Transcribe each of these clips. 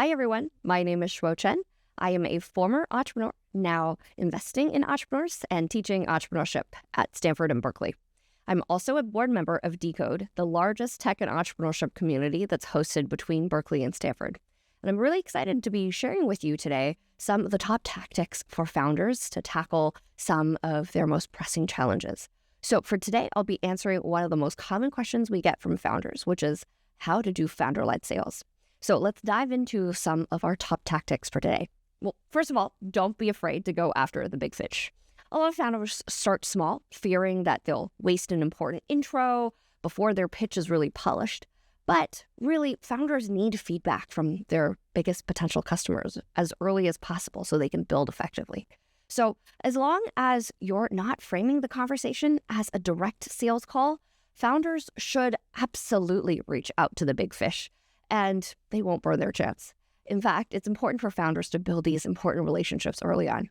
Hi, everyone. My name is Shuo Chen. I am a former entrepreneur, now investing in entrepreneurs and teaching entrepreneurship at Stanford and Berkeley. I'm also a board member of Decode, the largest tech and entrepreneurship community that's hosted between Berkeley and Stanford. And I'm really excited to be sharing with you today some of the top tactics for founders to tackle some of their most pressing challenges. So for today, I'll be answering one of the most common questions we get from founders, which is how to do founder-led sales. So let's dive into some of our top tactics for today. Well, first of all, don't be afraid to go after the big fish. A lot of founders start small, fearing that they'll waste an important intro before their pitch is really polished. But really, founders need feedback from their biggest potential customers as early as possible so they can build effectively. So as long as you're not framing the conversation as a direct sales call, founders should absolutely reach out to the big fish, and they won't burn their chance. In fact, it's important for founders to build these important relationships early on.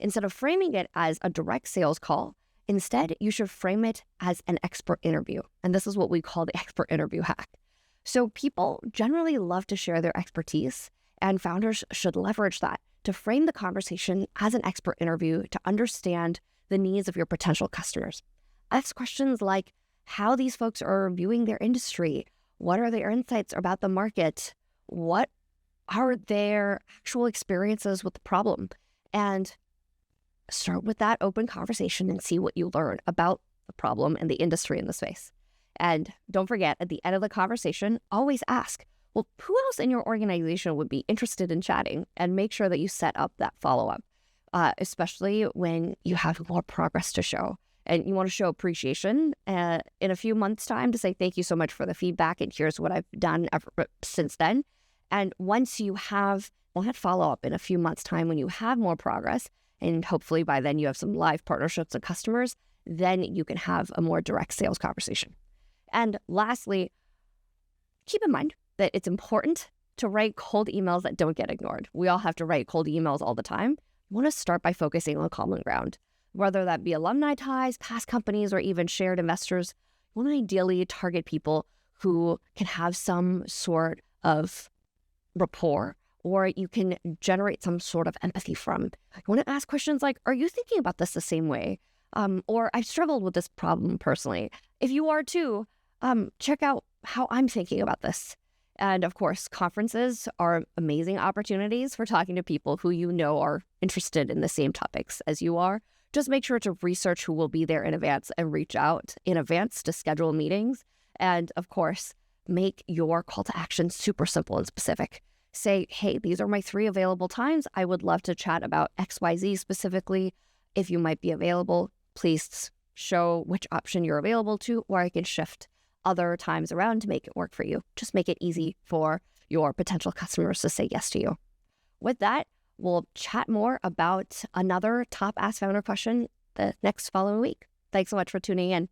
Instead of framing it as a direct sales call, instead, you should frame it as an expert interview. And this is what we call the expert interview hack. So people generally love to share their expertise, and founders should leverage that to frame the conversation as an expert interview to understand the needs of your potential customers. Ask questions like how these folks are viewing their industry. What are their insights about the market? What are their actual experiences with the problem? And start with that open conversation and see what you learn about the problem and the industry in the space. And don't forget, at the end of the conversation, always ask, well, who else in your organization would be interested in chatting? And make sure that you set up that follow-up, especially when you have more progress to show. And you want to show appreciation in a few months' time to say, thank you so much for the feedback, and here's what I've done since then. And once you have that follow-up in a few months' time, when you have more progress, and hopefully by then you have some live partnerships and customers, then you can have a more direct sales conversation. And lastly, keep in mind that it's important to write cold emails that don't get ignored. We all have to write cold emails all the time. You want to start by focusing on common ground. Whether that be alumni ties, past companies, or even shared investors, you want to ideally target people who can have some sort of rapport, or you can generate some sort of empathy from. You want to ask questions like, are you thinking about this the same way? Or I've struggled with this problem personally. If you are too, check out how I'm thinking about this. And of course, conferences are amazing opportunities for talking to people who you know are interested in the same topics as you are. Just make sure to research who will be there in advance and reach out in advance to schedule meetings. And of course, make your call to action super simple and specific. Say, hey, these are my 3 available times. I would love to chat about XYZ specifically. If you might be available, please show which option you're available to, or I can shift other times around to make it work for you. Just make it easy for your potential customers to say yes to you. With that, we'll chat more about another top Ask Founder question the next following week. Thanks so much for tuning in.